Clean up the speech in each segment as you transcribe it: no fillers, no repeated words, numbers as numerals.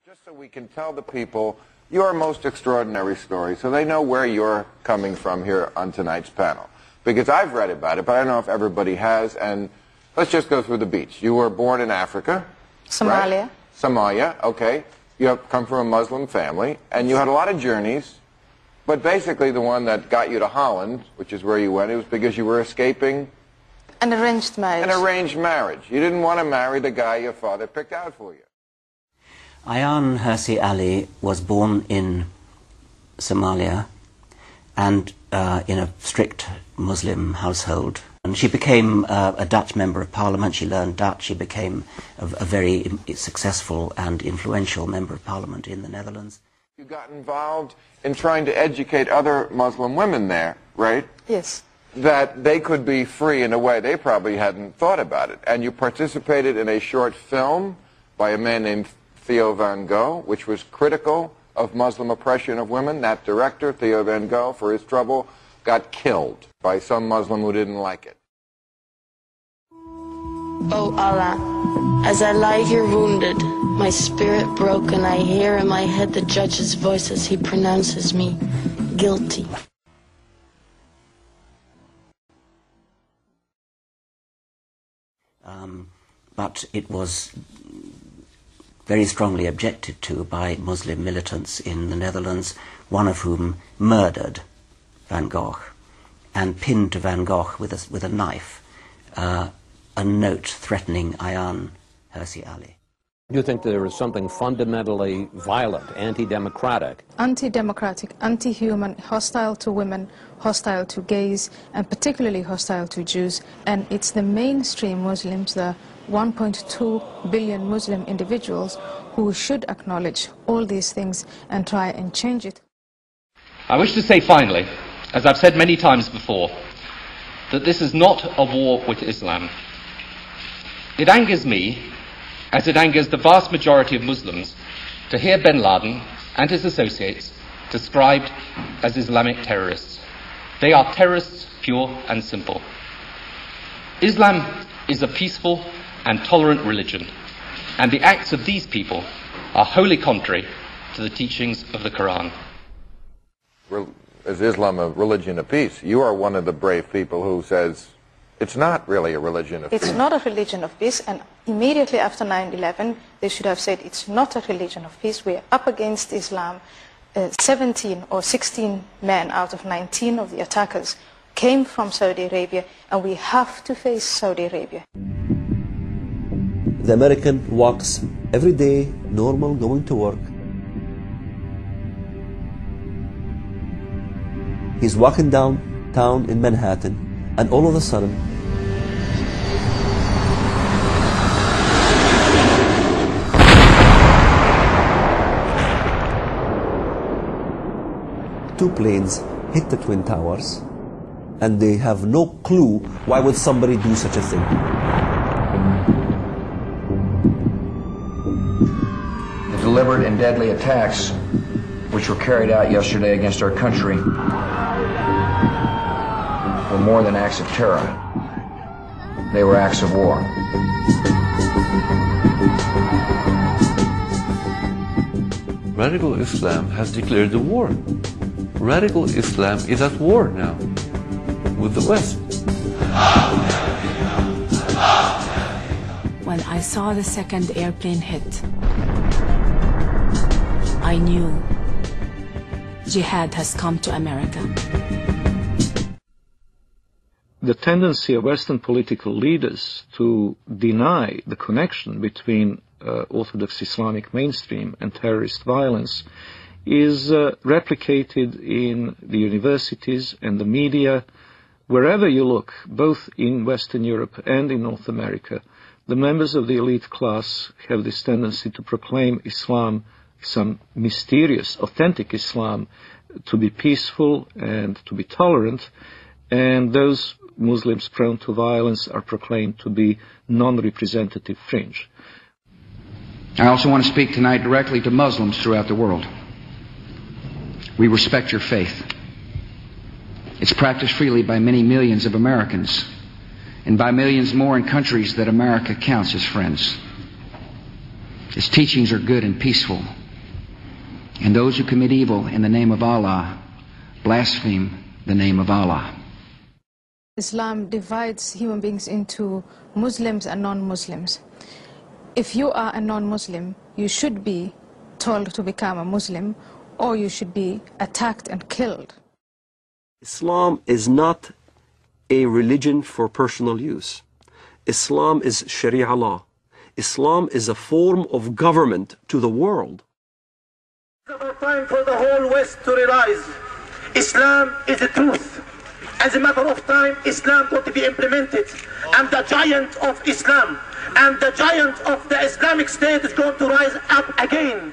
Just so we can tell the people your most extraordinary story so they know where you're coming from here on tonight's panel. Because I've read about it, but I don't know if everybody has, and let's just go through the beats. You were born in Africa. Somalia. Right? Somalia, okay. You have come from a Muslim family, and you had a lot of journeys, but basically the one that got you to Holland, which is where you went, it was because you were escaping an arranged marriage. An arranged marriage. You didn't want to marry the guy your father picked out for you. Ayaan Hirsi Ali was born in Somalia and in a strict Muslim household. And she became a Dutch member of parliament. She learned Dutch. She became a very successful and influential member of parliament in the Netherlands. You got involved in trying to educate other Muslim women there, right? Yes. That they could be free in a way they probably hadn't thought about it. And you participated in a short film by a man named Theo van Gogh, which was critical of Muslim oppression of women. That director, Theo van Gogh, for his trouble, got killed by some Muslim who didn't like it. Oh Allah, as I lie here wounded, my spirit broken, I hear in my head the judge's voice as he pronounces me guilty. But it was very strongly objected to by Muslim militants in the Netherlands, one of whom murdered Van Gogh and pinned to Van Gogh with a knife a note threatening Ayaan Hirsi Ali. Do you think there is something fundamentally violent, anti-democratic? Anti-democratic, anti-human, hostile to women, hostile to gays, and particularly hostile to Jews. And it's the mainstream Muslims, the 1.2 billion Muslim individuals, who should acknowledge all these things and try and change it. I wish to say finally, as I've said many times before, that this is not a war with Islam. It angers me, as it angers the vast majority of Muslims, to hear bin Laden and his associates described as Islamic terrorists. They are terrorists, pure and simple. Islam is a peaceful and tolerant religion, and the acts of these people are wholly contrary to the teachings of the Quran. Is Islam a religion of peace? You are one of the brave people who says it's not really a religion of peace. It's not a religion of peace, and immediately after 9/11, they should have said it's not a religion of peace. We're up against Islam. 17 or 16 men out of 19 of the attackers came from Saudi Arabia, and we have to face Saudi Arabia. The American walks every day, normal, going to work. He's walking downtown in Manhattan, and all of a sudden, two planes hit the Twin Towers, and they have no clue why would somebody do such a thing. The deliberate and deadly attacks which were carried out yesterday against our country were more than acts of terror. They were acts of war. Radical Islam has declared the war. Radical Islam is at war now with the West. When I saw the second airplane hit, I knew jihad has come to America. The tendency of Western political leaders to deny the connection between Orthodox Islamic mainstream and terrorist violence is replicated in the universities and the media. Wherever you look, both in Western Europe and in North America, the members of the elite class have this tendency to proclaim Islam, some mysterious, authentic Islam, to be peaceful and to be tolerant, and those Muslims prone to violence are proclaimed to be non-representative fringe. I also want to speak tonight directly to Muslims throughout the world. We respect your faith. It's practiced freely by many millions of Americans, and by millions more in countries that America counts as friends. Its teachings are good and peaceful. And those who commit evil in the name of Allah blaspheme the name of Allah. Islam divides human beings into Muslims and non-Muslims. If you are a non-Muslim, you should be told to become a Muslim, or you should be attacked and killed. Islam is not a religion for personal use. Islam is Sharia law. Islam is a form of government to the world. It's about time for the whole West to realize Islam is the truth. As a matter of time, Islam going to be implemented. And the giant of Islam and the giant of the Islamic State is going to rise up again.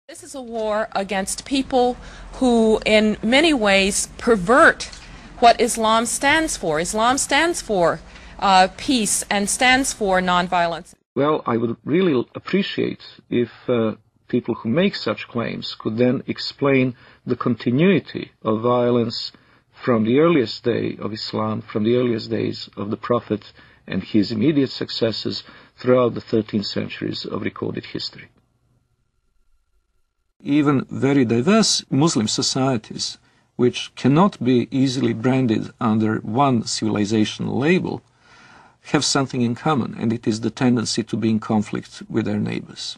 This is a war against people who in many ways pervert what Islam stands for. Islam stands for peace and stands for nonviolence. Well, I would really appreciate if people who make such claims could then explain the continuity of violence from the earliest day of Islam, from the earliest days of the Prophet and his immediate successors throughout the 13 centuries of recorded history. Even very diverse Muslim societies, which cannot be easily branded under one civilization label, have something in common, and it is the tendency to be in conflict with their neighbors.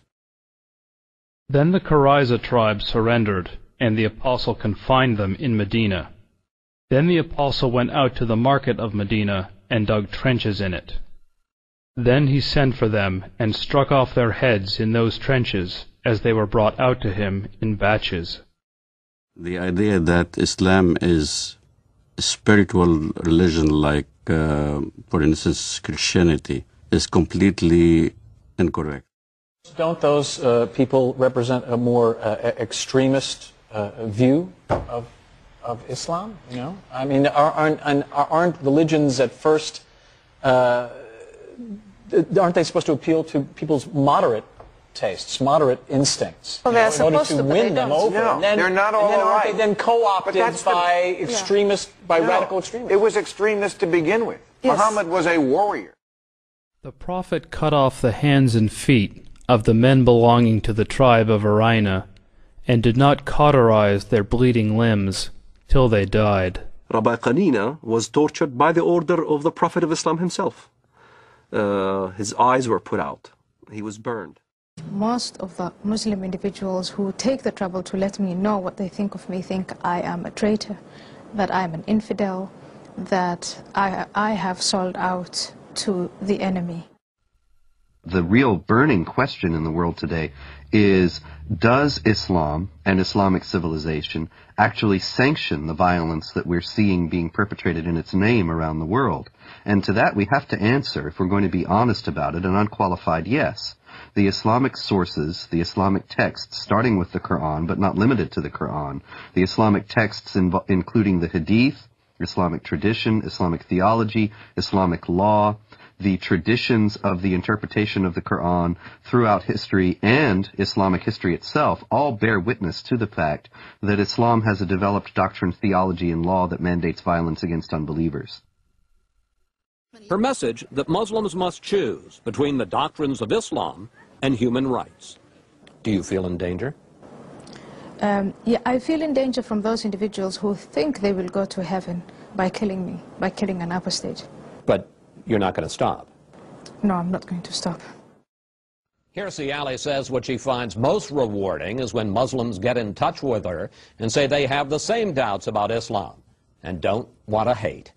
Then the Qurayza tribe surrendered, and the apostle confined them in Medina. Then the apostle went out to the market of Medina and dug trenches in it. Then he sent for them and struck off their heads in those trenches as they were brought out to him in batches. The idea that Islam is a spiritual religion like, for instance, Christianity, is completely incorrect. Don't those people represent a more extremist view of Islam? You know, I mean, aren't religions at first aren't they supposed to appeal to people's moderate tastes, moderate instincts, well, in order to win them over? No, and then, they're not all and then aren't right. they then co-opted by extremists, by radical extremists? It was extremist to begin with. Yes. Muhammad was a warrior. The Prophet cut off the hands and feet of the men belonging to the tribe of Arina, and did not cauterize their bleeding limbs till they died. Rabbi Qanina was tortured by the order of the Prophet of Islam himself. His eyes were put out. He was burned. Most of the Muslim individuals who take the trouble to let me know what they think of me think I am a traitor, that I am an infidel, that I have sold out to the enemy. The real burning question in the world today is, does Islam and Islamic civilization actually sanction the violence that we're seeing being perpetrated in its name around the world? And to that we have to answer, if we're going to be honest about it, an unqualified yes. The Islamic sources, the Islamic texts, starting with the Quran, but not limited to the Quran, the Islamic texts including the Hadith, Islamic tradition, Islamic theology, Islamic law, the traditions of the interpretation of the Quran throughout history and Islamic history itself all bear witness to the fact that Islam has a developed doctrine, theology, and law that mandates violence against unbelievers. Her message that Muslims must choose between the doctrines of Islam and human rights. Do you feel in danger? Yeah, I feel in danger from those individuals who think they will go to heaven by killing me, by killing an apostate. But you're not going to stop. No, I'm not going to stop. Hirsi Ali says what she finds most rewarding is when Muslims get in touch with her and say they have the same doubts about Islam and don't want to hate.